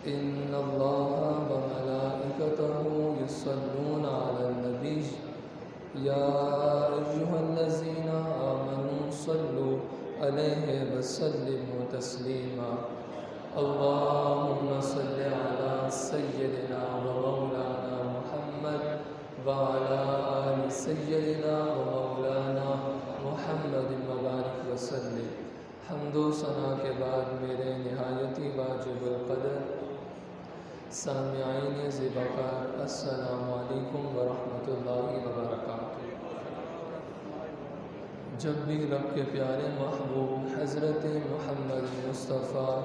إن الله وملائكته يصلون على النبي يا أيها الذين آمنوا صلوا عليه وسلموا تسليما اللهم صل على سيدنا ومولانا محمد وعلى آل سيدنا ومولانا محمد وبارك وسلم۔ حمد و ثنا کے بعد میرے نہایتی واجب القدر سامعین ذوالفقار السلام علیکم ورحمۃ اللہ وبرکاتہ۔ جب بھی رب کے پیارے محبوب حضرت محمد مصطفیٰ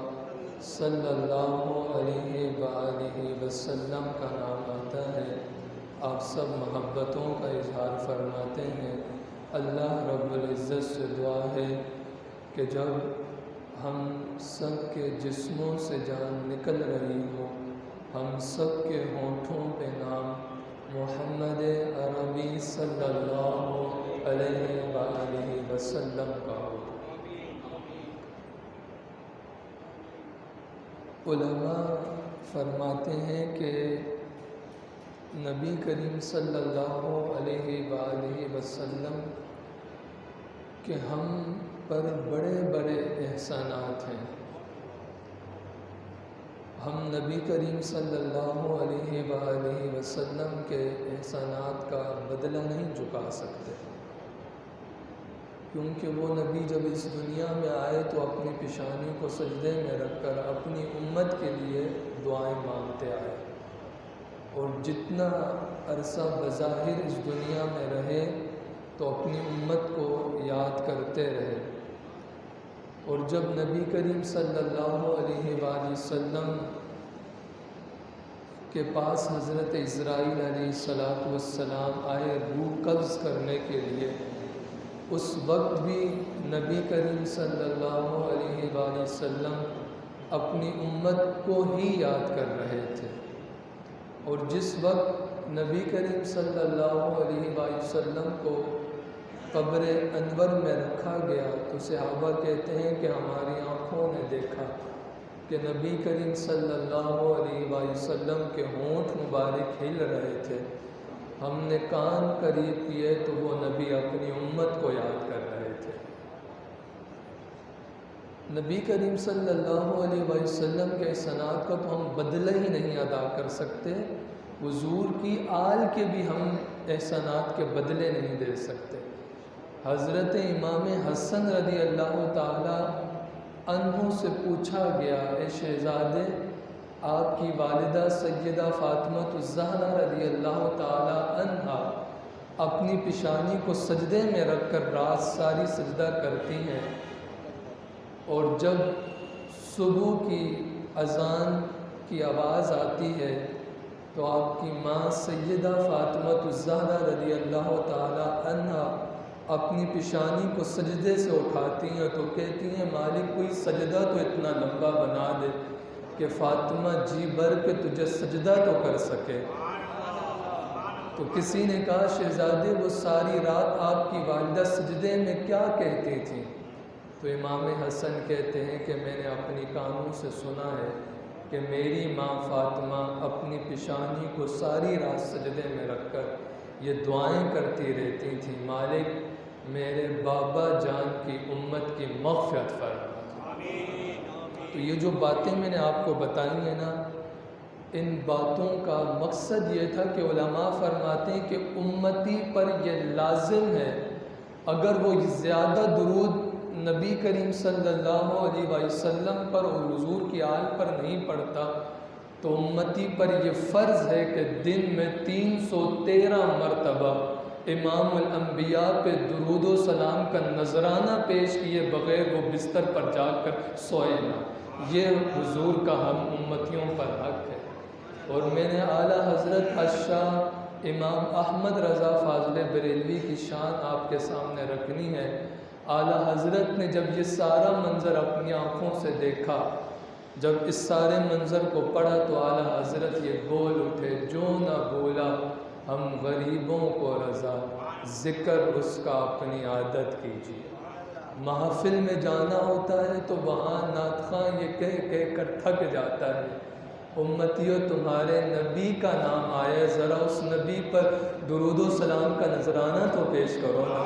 صلی اللہ علیہ وآلہ وسلم کا نام آتا ہے، آپ سب محبتوں کا اظہار فرماتے ہیں۔ اللہ رب العزت سے دعا ہے کہ جب ہم سب کے جسموں سے جان نکل رہی ہو، ہم سب کے ہونٹوں پہ نام محمد عربی صلی اللہ علیہ وآلہ وسلم کا ہو۔ علماء فرماتے ہیں کہ نبی کریم صلی اللہ علیہ وآلہ وسلم کہ ہم پر بڑے بڑے احسانات ہیں۔ ہم نبی کریم صلی اللہ علیہ وآلہ وسلم کے احسانات کا بدلہ نہیں چکا سکتے، کیونکہ وہ نبی جب اس دنیا میں آئے تو اپنی پیشانی کو سجدے میں رکھ کر اپنی امت کے لیے دعائیں مانگتے آئے، اور جتنا عرصہ بظاہر اس دنیا میں رہے تو اپنی امت کو یاد کرتے رہے۔ اور جب نبی کریم صلی اللہ علیہ وآلہ وسلم کے پاس حضرت عزرائیل علیہ السلام آئے روح قبض کرنے کے لیے، اس وقت بھی نبی کریم صلی اللہ علیہ وآلہ وسلم اپنی امت کو ہی یاد کر رہے تھے۔ اور جس وقت نبی کریم صلی اللہ علیہ وآلہ وسلم کو قبر انور میں رکھا گیا تو صحابہ کہتے ہیں کہ ہماری آنکھوں نے دیکھا کہ نبی کریم صلی اللہ علیہ وآلہ وسلم کے ہونٹ مبارک ہل رہے تھے، ہم نے کان قریب کیے تو وہ نبی اپنی امت کو یاد کر رہے تھے۔ نبی کریم صلی اللہ علیہ وآلہ وسلم کے احسانات کا تو ہم بدلہ ہی نہیں ادا کر سکتے، حضور کی آل کے بھی ہم احسانات کے بدلے نہیں دے سکتے۔ حضرت امام حسن رضی اللہ تعالی عنہ سے پوچھا گیا، اے شہزادے، آپ کی والدہ سیدہ فاطمہ الزہرا رضی اللہ تعالی عنہا اپنی پیشانی کو سجدے میں رکھ کر رات ساری سجدہ کرتی ہیں، اور جب صبح کی اذان کی آواز آتی ہے تو آپ کی ماں سیدہ فاطمہ الزہرا رضی اللہ تعالی عنہا اپنی پیشانی کو سجدے سے اٹھاتی ہیں تو کہتی ہیں، مالک کوئی سجدہ تو اتنا لمبا بنا دے کہ فاطمہ جی بھر کے تجھے سجدہ تو کر سکے۔ تو کسی نے کہا، شہزادے وہ ساری رات آپ کی والدہ سجدے میں کیا کہتی تھی؟ تو امام حسن کہتے ہیں کہ میں نے اپنی کانوں سے سنا ہے کہ میری ماں فاطمہ اپنی پیشانی کو ساری رات سجدے میں رکھ کر یہ دعائیں کرتی رہتی تھیں، مالک میرے بابا جان کی امت کی مغفرت فرما۔ تو یہ جو باتیں میں نے آپ کو بتائی ہیں نا، ان باتوں کا مقصد یہ تھا کہ علماء فرماتے ہیں کہ امتی پر یہ لازم ہے، اگر وہ زیادہ درود نبی کریم صلی اللہ علیہ وسلم پر اور حضور کی آل پر نہیں پڑھتا تو امتی پر یہ فرض ہے کہ دن میں 313 مرتبہ امام الانبیاء پہ درود و سلام کا نذرانہ پیش کیے بغیر وہ بستر پر جا کر سوئے نہ۔ یہ حضور کا ہم امتیوں پر حق ہے۔ اور میں نے اعلیٰ حضرت الشاہ امام احمد رضا فاضل بریلوی کی شان آپ کے سامنے رکھنی ہے۔ اعلیٰ حضرت نے جب یہ سارا منظر اپنی آنکھوں سے دیکھا، جب اس سارے منظر کو پڑھا تو اعلیٰ حضرت یہ بول اٹھے، جو نہ بولا ہم غریبوں کو رضا، ذکر اس کا اپنی عادت کیجیے۔ محفل میں جانا ہوتا ہے تو وہاں نعت خواں یہ کہہ کر تھک جاتا ہے، امتیوں تمہارے نبی کا نام آیا، ذرا اس نبی پر درود و سلام کا نذرانہ تو پیش کرو نا۔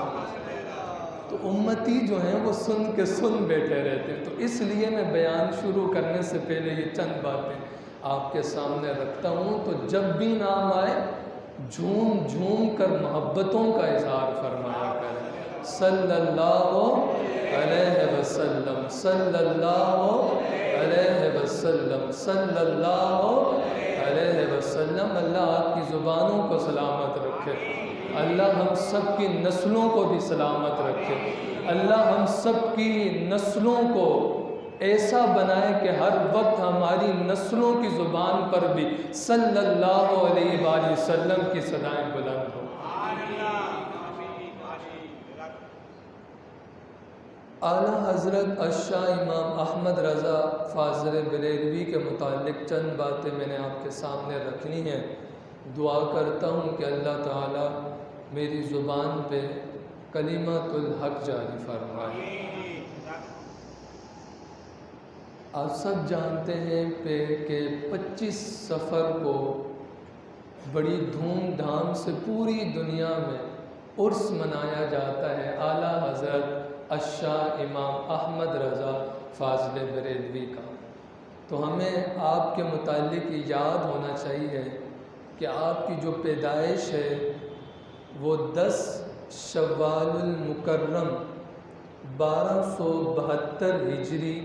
تو امتی جو ہیں وہ سن کے سن بیٹھے رہتے ہیں۔ تو اس لیے میں بیان شروع کرنے سے پہلے یہ چند باتیں آپ کے سامنے رکھتا ہوں، تو جب بھی نام آئے جھوم جھوم کر محبتوں کا اظہار فرمایا کریں۔ صلی اللہ علیہ وسلم، صلی اللہ علیہ وسلم، صلی اللہ علیہ وسلم۔ اللہ آپ کی زبانوں کو سلامت رکھے، اللہ ہم سب کی نسلوں کو بھی سلامت رکھے، اللہ ہم سب کی نسلوں کو ایسا بنائے کہ ہر وقت ہماری نسلوں کی زبان پر بھی صلی اللہ علیہ وآلہ وسلم کی صدائیں بلند ہوں۔ اعلیٰ حضرت الشاہ امام احمد رضا فاضل بریلوی کے متعلق چند باتیں میں نے آپ کے سامنے رکھنی ہیں۔ دعا کرتا ہوں کہ اللہ تعالی میری زبان پہ کلمۃ الحق جاری فرمائے۔ آپ سب جانتے ہیں کہ 25 صفر کو بڑی دھوم دھام سے پوری دنیا میں عرس منایا جاتا ہے اعلیٰ حضرت الشاہ امام احمد رضا فاضل بریلوی کا۔ تو ہمیں آپ کے متعلق یہ یاد ہونا چاہیے کہ آپ کی جو پیدائش ہے وہ 10 شوال المکرم 1272 ہجری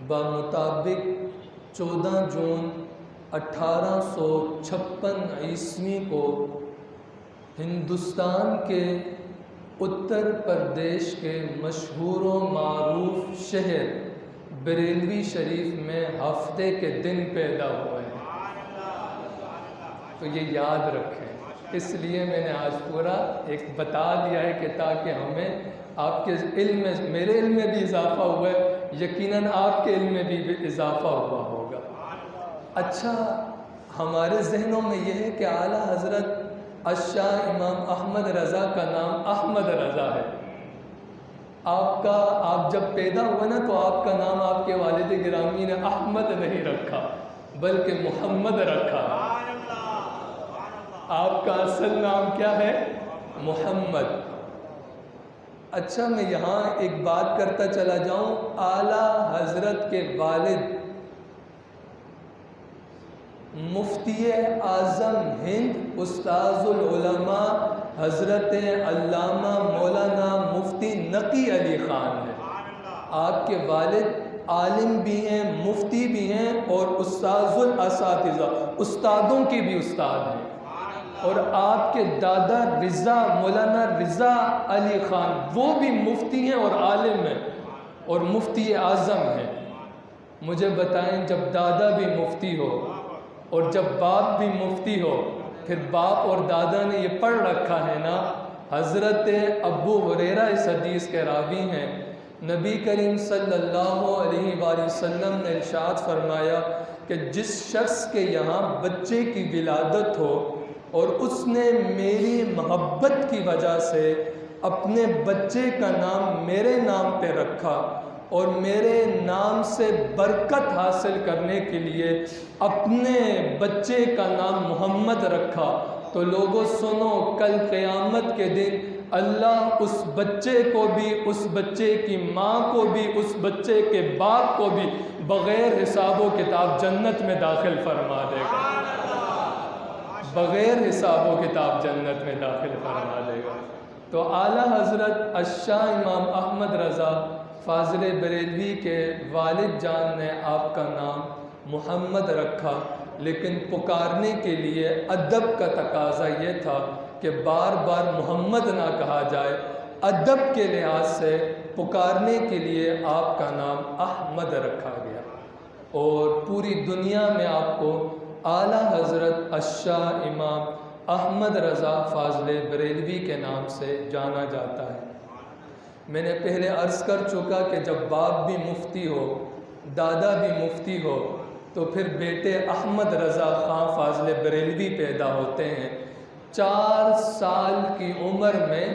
بمطابق 14 جون 1856 عیسوی کو ہندوستان کے اتر پردیش کے مشہور و معروف شہر بریلوی شریف میں ہفتے کے دن پیدا ہوئے ہیں۔ تو یہ یاد رکھیں، اس لیے میں نے آج پورا ایک بتا دیا ہے کہ تاکہ ہمیں آپ کے علم میں، میرے علم میں بھی اضافہ ہوا ہے، یقیناً آپ کے علم میں بھی اضافہ ہوا ہوگا۔ اچھا، ہمارے ذہنوں میں یہ ہے کہ اعلیٰ حضرت الشاہ امام احمد رضا کا نام احمد رضا ہے۔ آپ جب پیدا ہوئے نا تو آپ کا نام آپ کے والد گرامی نے احمد نہیں رکھا بلکہ محمد رکھا۔ آپ کا اصل نام کیا ہے؟ محمد۔ اچھا، میں یہاں ایک بات کرتا چلا جاؤں، اعلیٰ حضرت کے والد مفتی اعظم ہند استاذ العلماء حضرت علامہ مولانا مفتی نقی علی خان ہیں۔ آپ کے والد عالم بھی ہیں، مفتی بھی ہیں اور استاذ الاساتذہ، استادوں کے بھی استاد ہیں۔ اور آپ کے دادا رضا، مولانا رضا علی خان، وہ بھی مفتی ہیں اور عالم ہیں اور مفتی اعظم ہیں۔ مجھے بتائیں، جب دادا بھی مفتی ہو اور جب باپ بھی مفتی ہو، پھر باپ اور دادا نے یہ پڑھ رکھا ہے نا، حضرت ابو ہریرہ اس حدیث کے راوی ہیں، نبی کریم صلی اللہ علیہ وآلہ وسلم نے ارشاد فرمایا کہ جس شخص کے یہاں بچے کی ولادت ہو اور اس نے میری محبت کی وجہ سے اپنے بچے کا نام میرے نام پہ رکھا اور میرے نام سے برکت حاصل کرنے کے لیے اپنے بچے کا نام محمد رکھا، تو لوگوں سنو، کل قیامت کے دن اللہ اس بچے کو بھی، اس بچے کی ماں کو بھی، اس بچے کے باپ کو بھی بغیر حساب و کتاب جنت میں داخل فرما دے گا، بغیر حساب و کتاب جنت میں داخل فرما دے گا۔ تو اعلیٰ حضرت الشاہ امام احمد رضا فاضل بریلوی کے والد جان نے آپ کا نام محمد رکھا، لیکن پکارنے کے لیے ادب کا تقاضا یہ تھا کہ بار بار محمد نہ کہا جائے، ادب کے لحاظ سے پکارنے کے لیے آپ کا نام احمد رکھا گیا، اور پوری دنیا میں آپ کو اعلیٰ حضرت الشاہ امام احمد رضا فاضل بریلوی کے نام سے جانا جاتا ہے۔ میں نے پہلے عرض کر چکا کہ جب باپ بھی مفتی ہو، دادا بھی مفتی ہو، تو پھر بیٹے احمد رضا خان فاضل بریلوی پیدا ہوتے ہیں۔ 4 سال کی عمر میں،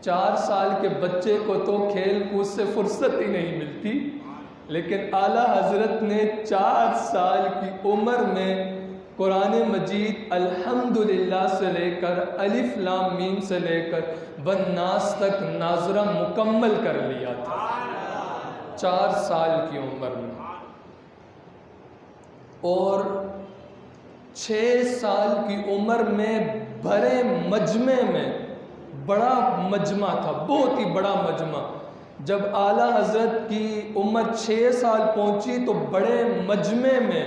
4 سال کے بچے کو تو کھیل کود سے فرصت ہی نہیں ملتی، لیکن اعلیٰ حضرت نے 4 سال کی عمر میں قرآن مجید الحمدللہ سے لے کر الف لام میم سے لے کر والناس تک ناظرہ مکمل کر لیا تھا 4 سال کی عمر میں، اور 6 سال کی عمر میں بھرے مجمع میں، بڑا مجمع تھا، بہت ہی بڑا مجمع، جب اعلیٰ حضرت کی عمر 6 سال پہنچی تو بڑے مجمع میں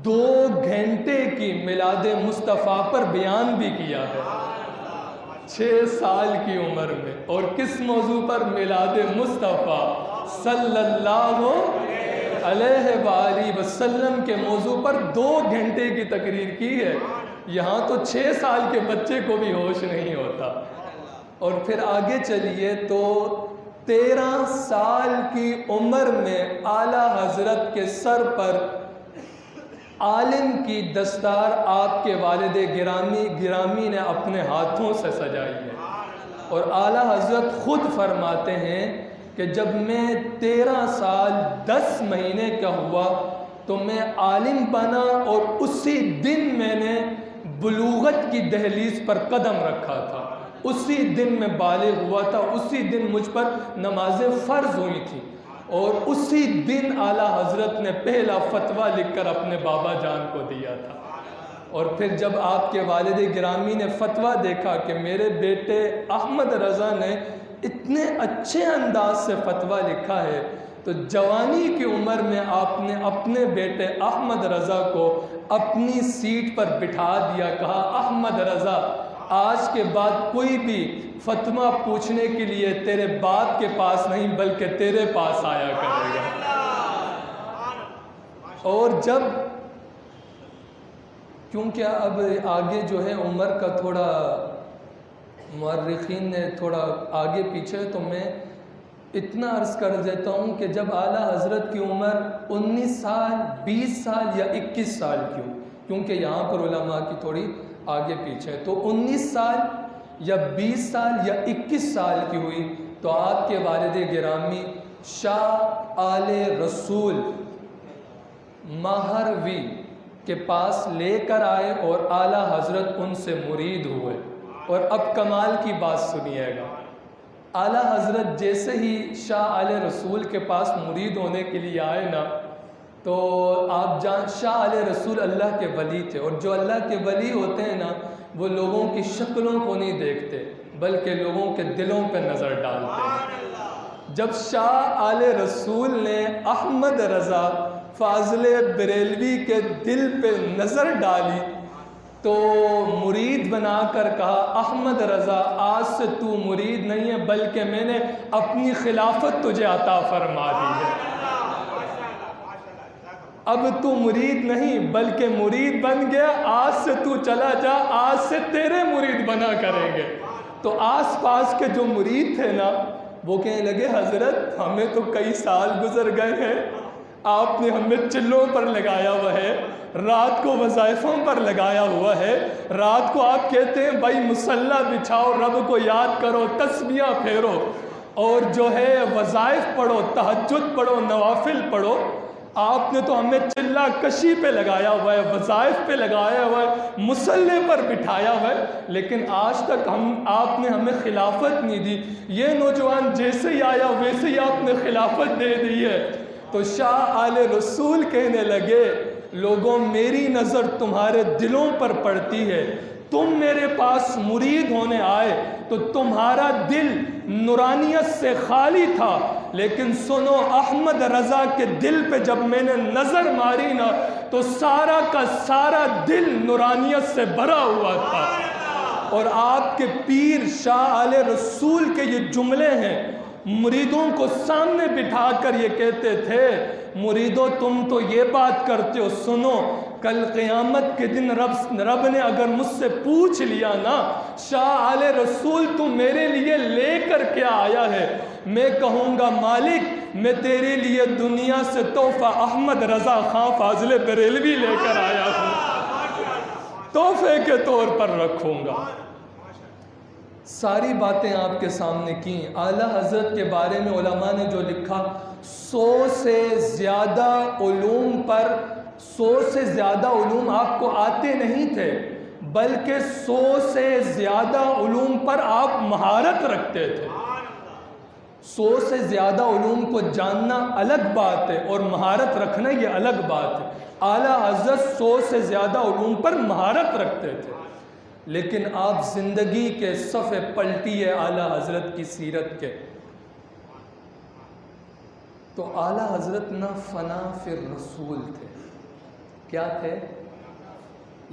2 گھنٹے کی میلاد مصطفیٰ پر بیان بھی کیا ہے 6 سال کی عمر میں، اور کس موضوع پر؟ میلاد مصطفیٰ صلی اللہ علیہ وآلہ وسلم کے موضوع پر 2 گھنٹے کی تقریر کی ہے۔ یہاں تو 6 سال کے بچے کو بھی ہوش نہیں ہوتا۔ اور پھر آگے چلیے تو 13 سال کی عمر میں اعلیٰ حضرت کے سر پر عالم کی دستار آپ کے والد گرامی نے اپنے ہاتھوں سے سجائی ہے، اور اعلیٰ حضرت خود فرماتے ہیں کہ جب میں 13 سال 10 مہینے کا ہوا تو میں عالم بنا، اور اسی دن میں نے بلوغت کی دہلیز پر قدم رکھا تھا، اسی دن میں بالغ ہوا تھا، اسی دن مجھ پر نمازیں فرض ہوئی تھیں، اور اسی دن اعلیٰ حضرت نے پہلا فتویٰ لکھ کر اپنے بابا جان کو دیا تھا۔ اور پھر جب آپ کے والد گرامی نے فتویٰ دیکھا کہ میرے بیٹے احمد رضا نے اتنے اچھے انداز سے فتویٰ لکھا ہے، تو جوانی کی عمر میں آپ نے اپنے بیٹے احمد رضا کو اپنی سیٹ پر بٹھا دیا، کہا احمد رضا آج کے بعد کوئی بھی فتویٰ پوچھنے کے لیے تیرے باپ کے پاس نہیں بلکہ تیرے پاس آیا کرے گا۔ اور جب کیونکہ اب آگے جو ہے عمر کا تھوڑا مورخین نے تھوڑا آگے پیچھے، تو میں اتنا عرض کر دیتا ہوں کہ جب اعلیٰ حضرت کی عمر 19 سال 20 سال یا 21 سال کی ہو، کیونکہ یہاں پر علماء کی تھوڑی آگے پیچھے، تو 19 سال یا 20 سال یا 21 سال کی ہوئی تو آپ کے والد گرامی شاہ آل رسول ماہروی کے پاس لے کر آئے، اور اعلیٰ حضرت ان سے مرید ہوئے۔ اور اب کمال کی بات سنیے گا، اعلیٰ حضرت جیسے ہی شاہ آل رسول کے پاس مرید ہونے کے لیے آئے نا، تو آپ شاہ آل رسول اللہ کے ولی تھے، اور جو اللہ کے ولی ہوتے ہیں نا وہ لوگوں کی شکلوں کو نہیں دیکھتے بلکہ لوگوں کے دلوں پہ نظر ڈالتے ہیں۔ جب شاہ آل رسول نے احمد رضا فاضل بریلوی کے دل پہ نظر ڈالی تو مرید بنا کر کہا احمد رضا آج سے تو مرید نہیں ہے بلکہ میں نے اپنی خلافت تجھے عطا فرما دی ہے، اب تو مرید نہیں بلکہ مرید بن گیا، آج سے تو چلا جا، آج سے تیرے مرید بنا کریں گے۔ تو آس پاس کے جو مرید تھے نا وہ کہنے لگے حضرت ہمیں تو کئی سال گزر گئے ہیں، آپ نے ہمیں چلوں پر لگایا ہوا ہے، رات کو وظائفوں پر لگایا ہوا ہے، رات کو آپ کہتے ہیں بھائی مصلی بچھاؤ، رب کو یاد کرو، تسبیحاں پھیرو، اور جو ہے وظائف پڑھو، تہجد پڑھو، نوافل پڑھو، آپ نے تو ہمیں چلہ کشی پہ لگایا ہوا ہے، وظائف پہ لگایا ہوا ہے، مصلی پر بٹھایا ہوا ہے، لیکن آج تک آپ نے ہمیں خلافت نہیں دی۔ یہ نوجوان جیسے ہی آیا ویسے ہی آپ نے خلافت دے دی ہے۔ تو شاہ آل رسول کہنے لگے لوگوں میری نظر تمہارے دلوں پر پڑتی ہے، تم میرے پاس مرید ہونے آئے تو تمہارا دل نورانیت سے خالی تھا، لیکن سنو احمد رضا کے دل پہ جب میں نے نظر ماری نا تو سارا کا سارا دل نورانیت سے بھرا ہوا تھا۔ اور آپ کے پیر شاہ آل رسول کے یہ جملے ہیں، مریدوں کو سامنے بٹھا کر یہ کہتے تھے مریدوں تم تو یہ بات کرتے ہو، سنو کل قیامت کے دن رب نے اگر مجھ سے پوچھ لیا نا شاہ آل رسول تم میرے لیے لے کر کیا آیا ہے، میں کہوں گا مالک میں تیرے لیے دنیا سے تحفہ احمد رضا خان فاضل بریلوی لے کر آیا ہوں، تحفے کے طور پر رکھوں گا۔ ساری باتیں آپ کے سامنے کی. اعلیٰ حضرت کے بارے میں علماء نے جو لکھا، 100 سے زیادہ علوم آپ کو آتے نہیں تھے، بلکہ 100 سے زیادہ علوم پر آپ مہارت رکھتے تھے. 100 سے زیادہ علوم کو جاننا الگ بات ہے اور مہارت رکھنا یہ الگ بات ہے. اعلیٰ حضرت 100 سے زیادہ علوم پر مہارت رکھتے تھے، لیکن آپ زندگی کے صفحے پلٹیے اعلیٰ حضرت کی سیرت کے تو اعلیٰ حضرت نہ فنا فی الرسول تھے. کیا تھے؟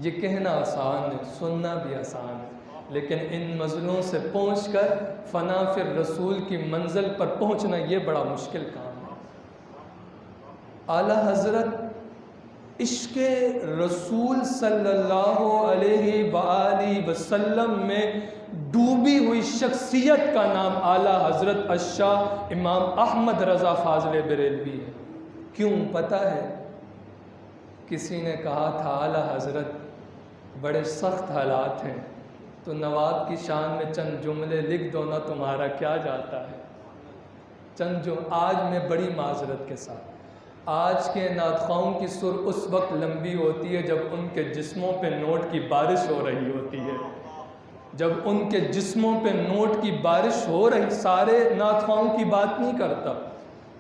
یہ کہنا آسان ہے، سننا بھی آسان ہے، لیکن ان منزلوں سے پہنچ کر فنا فی الرسول کی منزل پر پہنچنا یہ بڑا مشکل کام ہے. اعلیٰ حضرت عشق رسول صلی اللہ علیہ وآلہ وسلم میں ڈوبی ہوئی شخصیت کا نام اعلیٰ حضرت الشاہ امام احمد رضا فاضل بریلوی ہے. کیوں پتہ ہے؟ کسی نے کہا تھا اعلیٰ حضرت بڑے سخت حالات ہیں، تو نواب کی شان میں چند جملے لکھ دو نا، تمہارا کیا جاتا ہے. آج میں بڑی معذرت کے ساتھ، آج کے نعت خواہوں کی سر اس وقت لمبی ہوتی ہے جب ان کے جسموں پہ نوٹ کی بارش ہو رہی ہوتی ہے. جب ان کے جسموں پہ نوٹ کی بارش ہو رہی، سارے نعت خواہوں کی بات نہیں کرتا،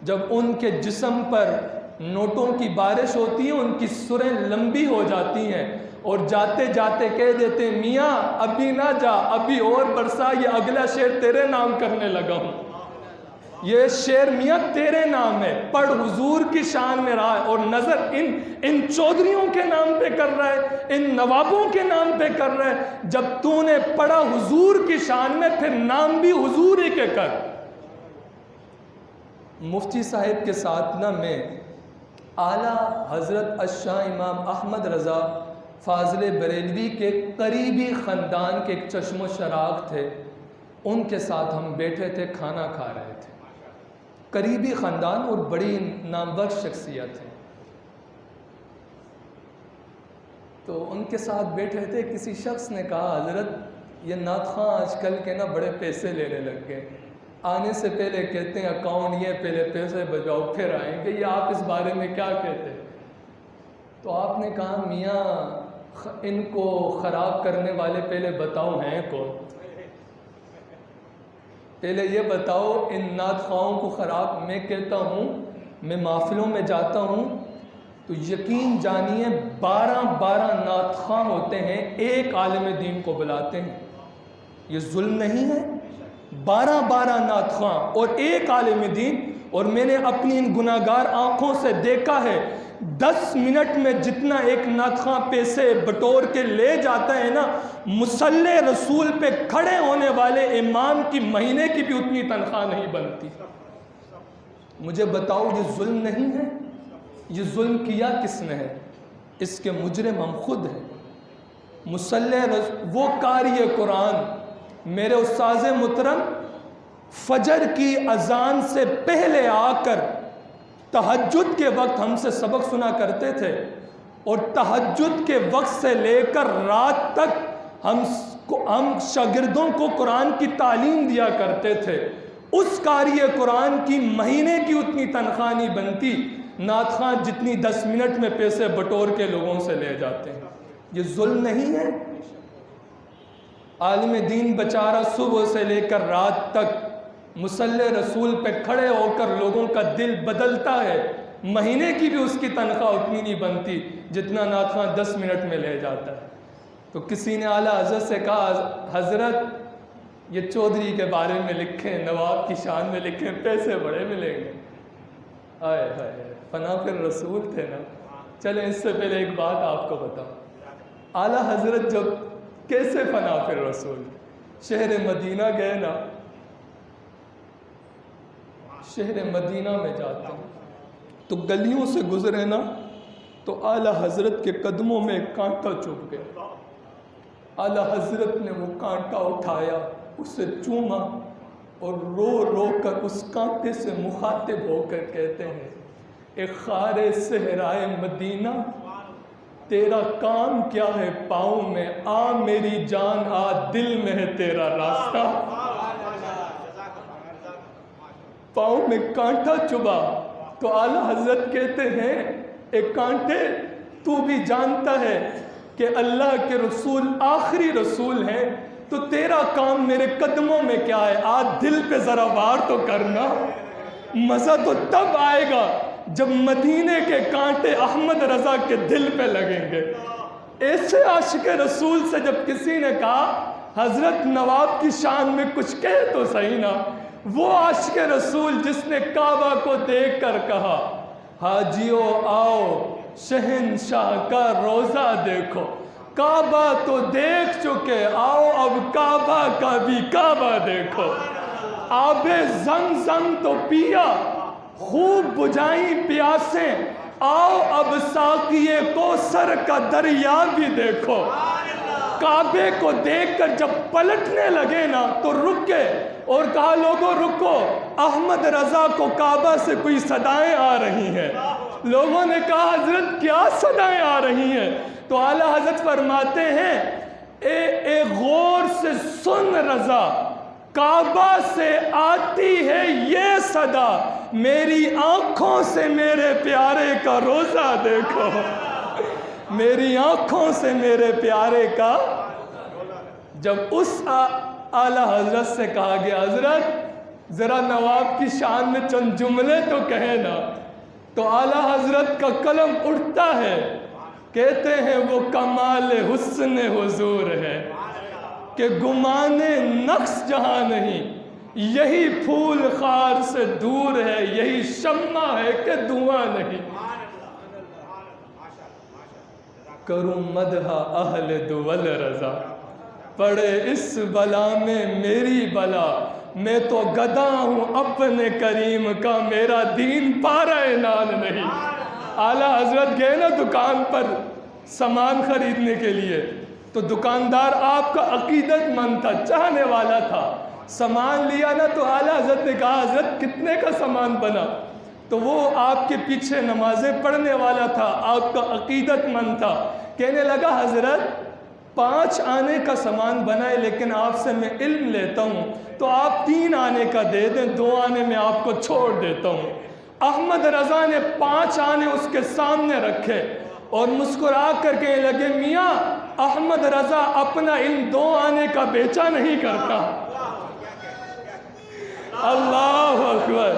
جب ان کے جسم پر نوٹوں کی بارش ہوتی ہے ان کی سریں لمبی ہو جاتی ہیں اور جاتے جاتے کہہ دیتے ہیں میاں ابھی نہ جا، ابھی اور برسا، یہ اگلا شعر تیرے نام کرنے لگا ہوں. یہ شعر میاں تیرے نام ہے، پڑھ حضور کی شان میں رہا ہے، اور نظر ان چودھریوں کے نام پہ کر رہا ہے، ان نوابوں کے نام پہ کر رہا ہے. جب تو نے پڑھا حضور کی شان میں، پھر نام بھی حضور ہی کے کر. مفتی صاحب کے ساتھ نہ میں اعلیٰ حضرت الشاہ امام احمد رضا فاضل بریلوی کے قریبی خاندان کے ایک چشم و چراغ تھے، ان کے ساتھ ہم بیٹھے تھے، کھانا کھا رہے تھے. قریبی خاندان اور بڑی نامور شخصیت ہے. تو ان کے ساتھ بیٹھے تھے، کسی شخص نے کہا حضرت یہ نعت خواہ آج کل کے نا بڑے پیسے لینے لگ گئے، آنے سے پہلے کہتے ہیں اکاؤنٹ یہ پہلے پیسے بجاؤ پھر آئیں گے، یہ آپ اس بارے میں کیا کہتے ہیں؟ تو آپ نے کہا میاں ان کو خراب کرنے والے پہلے بتاؤ ہیں کون؟ پہلے یہ بتاؤ ان نعت خواہوں کو خراب. میں کہتا ہوں، میں محفلوں میں جاتا ہوں تو یقین جانیے 12 نعت خواہ ہوتے ہیں، ایک عالم دین کو بلاتے ہیں. یہ ظلم نہیں ہے؟ 12 نعت خواہ اور ایک عالم دین. اور میں نے اپنی ان گناہگار آنکھوں سے دیکھا ہے 10 منٹ میں جتنا ایک نعت خواہ پیسے بٹور کے لے جاتا ہے نا، مصلی رسول پہ کھڑے ہونے والے امام کی مہینے کی بھی اتنی تنخواہ نہیں بنتی. مجھے بتاؤ یہ ظلم نہیں ہے؟ یہ ظلم کیا کس نے ہے؟ اس کے مجرم ہم خود ہیں. مصلی وہ قاری قرآن، میرے استاذ محترم فجر کی اذان سے پہلے آ کر تہجد کے وقت ہم سے سبق سنا کرتے تھے، اور تہجد کے وقت سے لے کر رات تک ہم شاگردوں کو قرآن کی تعلیم دیا کرتے تھے. اس قاری قرآن کی مہینے کی اتنی تنخواہ نہیں بنتی نعت خواہ جتنی 10 منٹ میں پیسے بٹور کے لوگوں سے لے جاتے ہیں. یہ ظلم نہیں ہے؟ عالم دین بیچارہ صبح سے لے کر رات تک مصلی رسول پہ کھڑے ہو کر لوگوں کا دل بدلتا ہے، مہینے کی بھی اس کی تنخواہ اتنی نہیں بنتی جتنا نعت خواہ 10 منٹ میں لے جاتا ہے. تو کسی نے اعلیٰ حضرت سے کہا حضرت یہ چودھری کے بارے میں لکھیں، نواب کی شان میں لکھیں، پیسے بڑے ملیں گے. آئے ہائے، فنا فی الرسول تھے نا. چلیں اس سے پہلے ایک بات آپ کو بتاؤں، اعلیٰ حضرت جب کیسے فنا فی الرسول شہر مدینہ گئے نا، شہر مدینہ میں جاتے ہیں تو گلیوں سے گزرے نا تو اعلیٰ حضرت کے قدموں میں ایک کانٹا چبھ گیا. اعلیٰ حضرت نے وہ کانٹا اٹھایا، اسے چوما اور رو رو کر اس کانٹے سے مخاطب ہو کر کہتے ہیں اے خار صحرائے مدینہ تیرا کام کیا ہے پاؤں میں، آ میری جان آ دل میں ہے تیرا راستہ۔ پاؤں میں کانٹا چبھا تو اعلیٰ حضرت کہتے ہیں ایک کانٹے تو بھی جانتا ہے کہ اللہ کے رسول آخری رسول ہیں، تو تیرا کام میرے قدموں میں کیا ہے، آج دل پہ ذرا وار تو کرنا۔ مزہ تو تب آئے گا جب مدینے کے کانٹے احمد رضا کے دل پہ لگیں گے۔ ایسے عاشق رسول سے جب کسی نے کہا حضرت نواب کی شان میں کچھ کہے تو صحیح نا، وہ عاشق رسول جس نے کعبہ کو دیکھ کر کہا حاجیوں آؤ شہنشاہ کا روزہ دیکھو، کعبہ تو دیکھ چکے آؤ اب کعبہ کا بھی کعبہ دیکھو، آب زمزم تو پیا خوب بجھائیں پیاسیں، آؤ اب ساقیے کوثر کا دریا بھی دیکھو۔ کعبے کو دیکھ کر جب پلٹنے لگے نا تو رک گئے اور کہا لوگوں رکو، احمد رضا کو کعبہ سے کوئی صدائیں آ رہی ہیں۔ لوگوں نے کہا حضرت کیا صدائیں آ رہی ہیں؟ تو اعلیٰ حضرت فرماتے ہیں اے غور سے سن رضا، کعبہ سے آتی ہے یہ صدا، میری آنکھوں سے میرے پیارے کا روزہ دیکھو، میری آنکھوں سے میرے پیارے کا۔ جب اس اعلیٰ حضرت سے کہا گیا حضرت ذرا نواب کی شان میں چند جملے تو کہے نا، تو اعلیٰ حضرت کا قلم اٹھتا ہے، کہتے ہیں وہ کمال حسن حضور ہے کہ گمان نقص جہاں نہیں، یہی پھول خار سے دور ہے، یہی شمع ہے کہ دھواں نہیں۔ کروں مدح اہل دول رضا، پڑے اس بلا میں میری بلا، میں تو گدا ہوں اپنے کریم کا، میرا دین پارہ نان نہیں۔ اعلیٰ حضرت گئے نا دکان پر سامان خریدنے کے لیے، تو دکاندار آپ کا عقیدت مند تھا، چاہنے والا تھا، سامان لیا نا تو اعلیٰ حضرت نے کہا حضرت کتنے کا سامان بنا؟ تو وہ آپ کے پیچھے نمازیں پڑھنے والا تھا، آپ کا عقیدت مند تھا، کہنے لگا حضرت 5 آنے کا سامان بنائے لیکن آپ سے میں علم لیتا ہوں، تو آپ 3 آنے کا دے دیں، 2 آنے میں آپ کو چھوڑ دیتا ہوں۔ احمد رضا نے 5 آنے اس کے سامنے رکھے اور مسکرا کر کہنے لگے میاں احمد رضا اپنا علم 2 آنے کا بیچا نہیں کرتا۔ اللہ اکبر،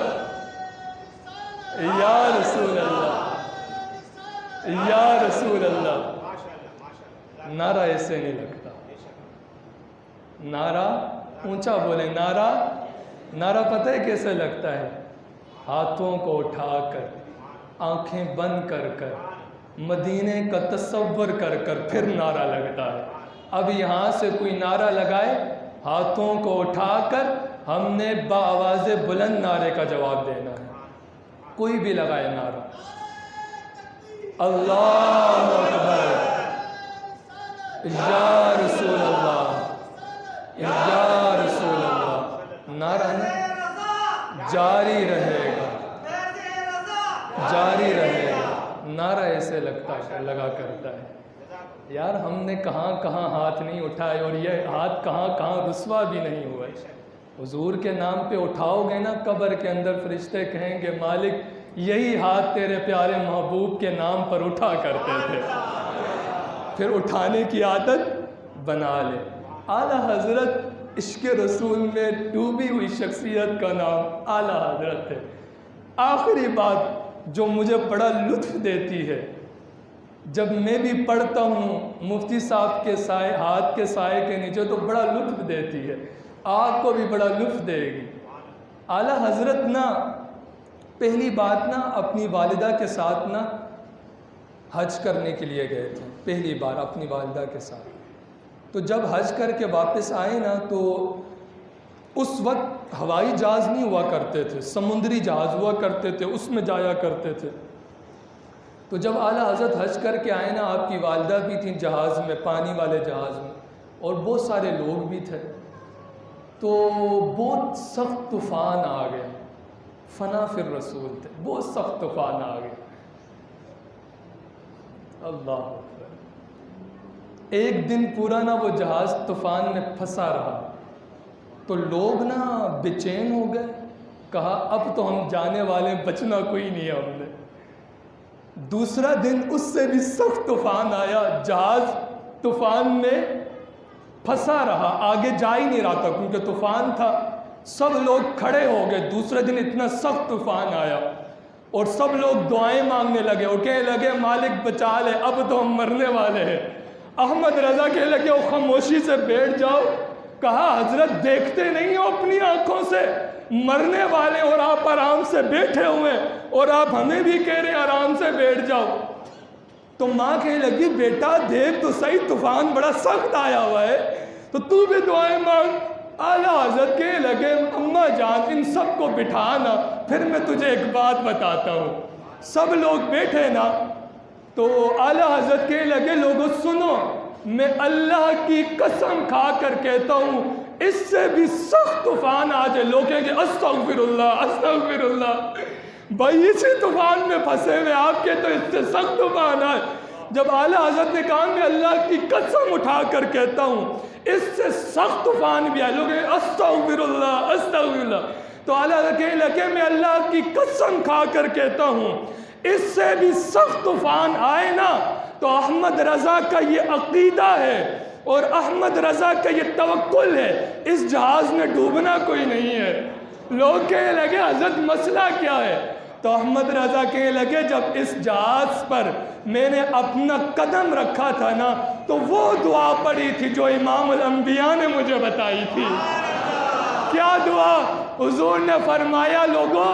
یا رسول اللہ، یا رسول اللہ۔ نعرہ ایسے نہیں لگتا، نعرہ اونچا بولے، نعرہ پتہ ہے کیسے لگتا ہے؟ ہاتھوں کو اٹھا کر، آنکھیں بند کر کر، مدینے کا تصور کر کر پھر نعرہ لگتا ہے۔ اب یہاں سے کوئی نعرہ لگائے ہاتھوں کو اٹھا کر، ہم نے بآواز بلند نعرے کا جواب دینا ہے۔ کوئی بھی لگائے نعرہ، اللہ اکبر، یا رسول اللہ، یا رسول اللہ، نعرہ جاری رہے گا، جاری رہے گا، نعرہ ایسے لگا کرتا ہے۔ یار ہم نے کہاں کہاں ہاتھ نہیں اٹھائے اور یہ ہاتھ کہاں کہاں رسوا بھی نہیں ہوئے۔ حضور کے نام پہ اٹھاؤ گے نا، قبر کے اندر فرشتے کہیں گے مالک یہی ہاتھ تیرے پیارے محبوب کے نام پر اٹھا کرتے تھے، پھر اٹھانے کی عادت بنا لے۔ اعلیٰ حضرت عشق رسول میں ڈوبی ہوئی شخصیت کا نام اعلیٰ حضرت ہے۔ آخری بات جو مجھے بڑا لطف دیتی ہے، جب میں بھی پڑھتا ہوں مفتی صاحب کے سائے، ہاتھ کے سائے کے نیچے، تو بڑا لطف دیتی ہے، آپ کو بھی بڑا لطف دے گی۔ اعلیٰ حضرت نا پہلی بات نا اپنی والدہ کے ساتھ نا حج کرنے کے لیے گئے تھے، پہلی بار اپنی والدہ کے ساتھ۔ تو جب حج کر کے واپس آئے نا تو اس وقت ہوائی جہاز نہیں ہوا کرتے تھے، سمندری جہاز ہوا کرتے تھے، اس میں جایا کرتے تھے۔ تو جب اعلیٰ حضرت حج کر کے آئے نا، آپ کی والدہ بھی تھیں جہاز میں، پانی والے جہاز میں، اور بہت سارے لوگ بھی تھے۔ تو بہت سخت طوفان آ گیا، فنا فی الرسول تھے، بہت سخت طوفان آ گیا۔ اللہ اکبر۔ ایک دن پورا نا وہ جہاز طوفان میں پھنسا رہا تو لوگ نا بے چین ہو گئے، کہا اب تو ہم جانے والے، بچنا کوئی نہیں ہے ہم نے۔ دوسرا دن اس سے بھی سخت طوفان آیا، جہاز طوفان میں پھنسا رہا، آگے جا ہی نہیں رہا تھا کیونکہ طوفان تھا۔ سب لوگ کھڑے ہو گئے، دوسرے دن اتنا سخت طوفان آیا اور سب لوگ دعائیں مانگنے لگے اور کہنے لگے مالک بچا لے، اب تو ہم مرنے والے ہیں۔ احمد رضا کہنے لگے وہ خاموشی سے بیٹھ جاؤ۔ کہا حضرت دیکھتے نہیں ہو اپنی آنکھوں سے مرنے والے اور آپ آرام سے بیٹھے ہوئے اور آپ ہمیں بھی کہہ رہے آرام سے بیٹھ جاؤ۔ تو ماں کہنے لگی بیٹا دیکھ تو صحیح طوفان بڑا سخت آیا ہوا ہے تو بھی دعائیں مانگ۔ اعلیٰ حضرت کہنے لگے اماں جان ان سب کو بٹھانا، پھر میں تجھے ایک بات بتاتا ہوں۔ سب لوگ بیٹھے نا تو اعلیٰ حضرت کہنے لگے لوگوں سنو، میں اللہ کی قسم کھا کر کہتا ہوں اس سے بھی سخت طوفان آ جائے، لوگ کہیں گے استغفر اللہ استغفر اللہ، بھائی اسی طوفان میں پھنسے ہوئے آپ کے تو اس سے سخت طوفان آئے۔ جب اعلیٰ حضرت نے کہا میں اللہ کی قسم اٹھا کر کہتا ہوں اس سے سخت طوفان بھی آئے، لوگ کہیں استغفر اللہ استغفر اللہ، تو اعلیٰ حضرت کہنے لگے میں اللہ کی قسم کھا کر کہتا ہوں اس سے بھی سخت طوفان آئے نا تو احمد رضا کا یہ عقیدہ ہے اور احمد رضا کا یہ توکل ہے، اس جہاز میں ڈوبنا کوئی نہیں ہے۔ لوگ کہنے لگے حضرت مسئلہ کیا ہے؟ تو احمد رضا کہنے لگے جب اس جہاز پر میں نے اپنا قدم رکھا تھا نا تو وہ دعا پڑھی تھی جو امام الانبیاء نے مجھے بتائی تھی۔ کیا دعا؟ حضور نے فرمایا لوگوں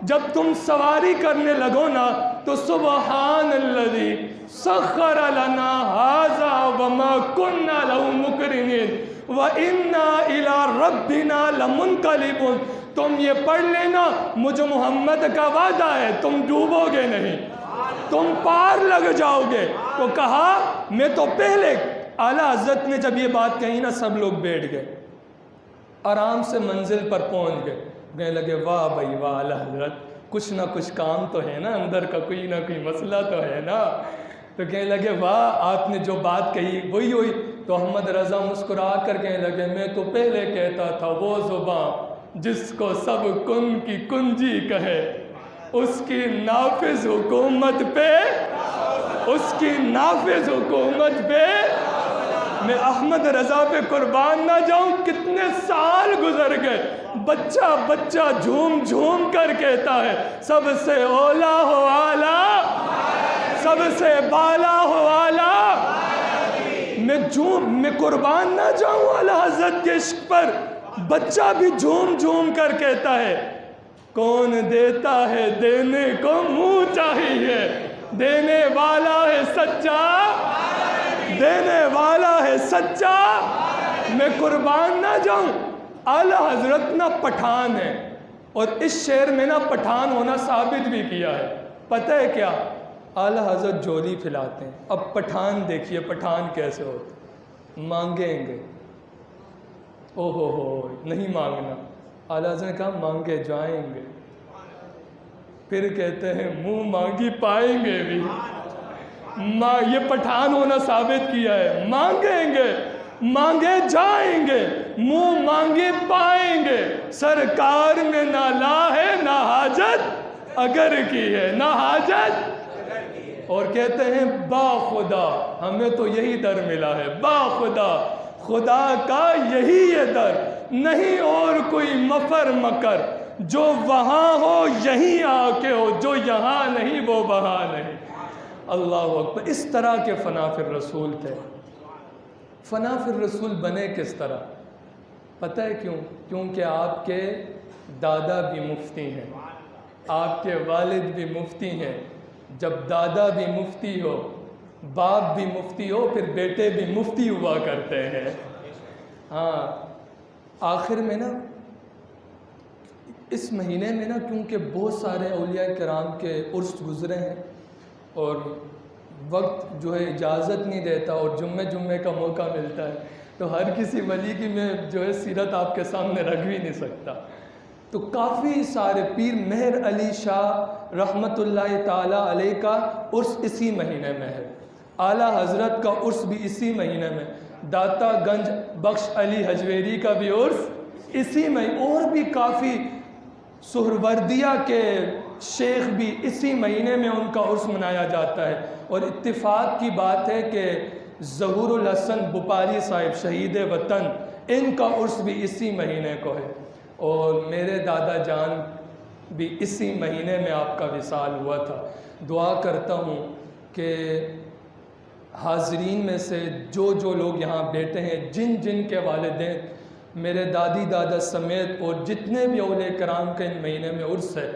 جب تم سواری کرنے لگو نا تو سبحان الذی سخر لنا ھذا وما كنا له مقرنین وَإِنَّا إِلَىٰ رَبِّنَا لَمُنْقَلِبُونَ، تم یہ پڑھ لینا مجھے محمد کا وعدہ ہے تم ڈوبو گے نہیں، تم پار لگ جاؤ گے۔ تو کہا میں تو پہلے، اعلیٰ حضرت نے جب یہ بات کہی نا سب لوگ بیٹھ گئے، آرام سے منزل پر پہنچ گئے، کہنے لگے واہ بھائی واہ اعلیٰ حضرت کچھ نہ کچھ کام تو ہے نا، اندر کا کوئی نہ کوئی مسئلہ تو ہے نا۔ تو کہنے لگے واہ آپ نے جو بات کہی وہی ہوئی۔ تو احمد رضا مسکرا کر کہنے لگے میں تو پہلے کہتا تھا وہ زباں جس کو سب کن کی کنجی کہے اس کی نافذ حکومت پہ، اس کی نافذ حکومت پہ میں احمد رضا پہ قربان نہ جاؤں۔ کتنے سال گزر گئے، بچہ بچہ جھوم جھوم کر کہتا ہے سب سے اولا ہو اعلیٰ، سب سے بالا ہو اعلیٰ، میں قربان نہ جاؤں اعلیٰ حضرت کے عشق پر۔ بچہ بھی جھوم جھوم کر کہتا ہے کون دیتا ہے دینے کو منہ چاہیے، دینے والا ہے سچا، دینے والا ہے سچا، میں قربان نہ جاؤں۔ اعلیٰ حضرت نہ پٹھان ہے اور اس شعر میں نہ پٹھان ہونا ثابت بھی کیا ہے۔ پتہ ہے کیا؟ اعلیٰ حضرت جولی پھیلاتے ہیں۔ اب پٹھان دیکھیے پٹھان کیسے ہوتے، مانگیں گے، او ہو نہیں مانگنا، اعلیٰ حضرت نے کہا مانگے جائیں گے، پھر کہتے ہیں منہ مانگی پائیں گے بھی، یہ پٹھان ہونا ثابت کیا ہے۔ مانگیں گے، مانگے جائیں گے، منہ مانگی پائیں گے، سرکار نے نہ لا ہے نہ حاجت اگر کی ہے، نہ حاجت، اور کہتے ہیں با خدا ہمیں تو یہی در ملا ہے، با خدا خدا کا یہی ہے در، نہیں اور کوئی مفر مکر، جو وہاں ہو یہیں آ کے ہو، جو یہاں نہیں وہ وہاں نہیں۔ اللہ اکبر۔ اس طرح کے فنا فی الرسول تھے۔ فنا فی الرسول بنے کس طرح؟ پتہ ہے کیوں؟ کیونکہ آپ کے دادا بھی مفتی ہیں، آپ کے والد بھی مفتی ہیں۔ جب دادا بھی مفتی ہو، باپ بھی مفتی ہو، پھر بیٹے بھی مفتی ہوا کرتے ہیں۔ ہاں آخر میں نا اس مہینے میں نا کیونکہ بہت سارے اولیاء کرام کے عرس گزرے ہیں اور وقت جو ہے اجازت نہیں دیتا اور جمعے کا موقع ملتا ہے تو ہر کسی ولی کی میں جو ہے سیرت آپ کے سامنے رکھ بھی نہیں سکتا، تو کافی سارے پیر مہر علی شاہ رحمۃ اللہ تعالیٰ علیہ کا عرس اسی مہینے میں ہے۔ اعلیٰ حضرت کا عرس بھی اسی مہینے میں، داتا گنج بخش علی حجویری کا بھی عرس اسی مہینے، اور بھی کافی سہروردیہ کے شیخ بھی اسی مہینے میں ان کا عرس منایا جاتا ہے۔ اور اتفاق کی بات ہے کہ ظہور الحسن بپاری صاحب شہید وطن، ان کا عرس بھی اسی مہینے کو ہے، اور میرے دادا جان بھی اسی مہینے میں آپ کا وصال ہوا تھا۔ دعا کرتا ہوں کہ حاضرین میں سے جو لوگ یہاں بیٹھے ہیں، جن جن کے والدین میرے دادی دادا سمیت اور جتنے بھی اولیاء کرام کے ان مہینے میں عرس ہے،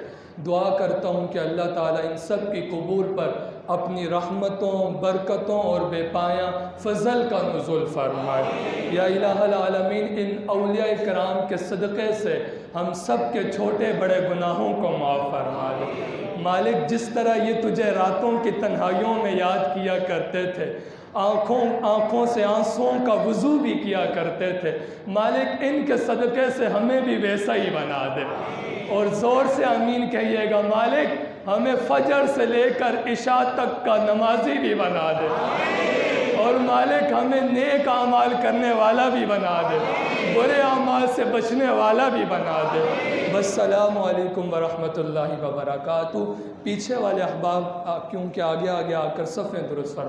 دعا کرتا ہوں کہ اللہ تعالیٰ ان سب کی قبور پر اپنی رحمتوں، برکتوں اور بے پایاں فضل کا نزول فرمائے۔ یا الہ العالمین، ان اولیاء کرام کے صدقے سے ہم سب کے چھوٹے بڑے گناہوں کو معاف فرما دے۔ مالک، جس طرح یہ تجھے راتوں کی تنہائیوں میں یاد کیا کرتے تھے، آنکھوں سے آنسوؤں کا وضو بھی کیا کرتے تھے، مالک ان کے صدقے سے ہمیں بھی ویسا ہی بنا دے۔ اور زور سے آمین کہیے گا، مالک ہمیں فجر سے لے کر عشاء تک کا نمازی بھی بنا دے، اور مالک ہمیں نیک اعمال کرنے والا بھی بنا دے، برے اعمال سے بچنے والا بھی بنا دے۔ السلام علیکم ورحمۃ اللہ وبرکاتہ۔ پیچھے والے احباب کیونکہ آگے آ کر صفیں درست فرمائیں۔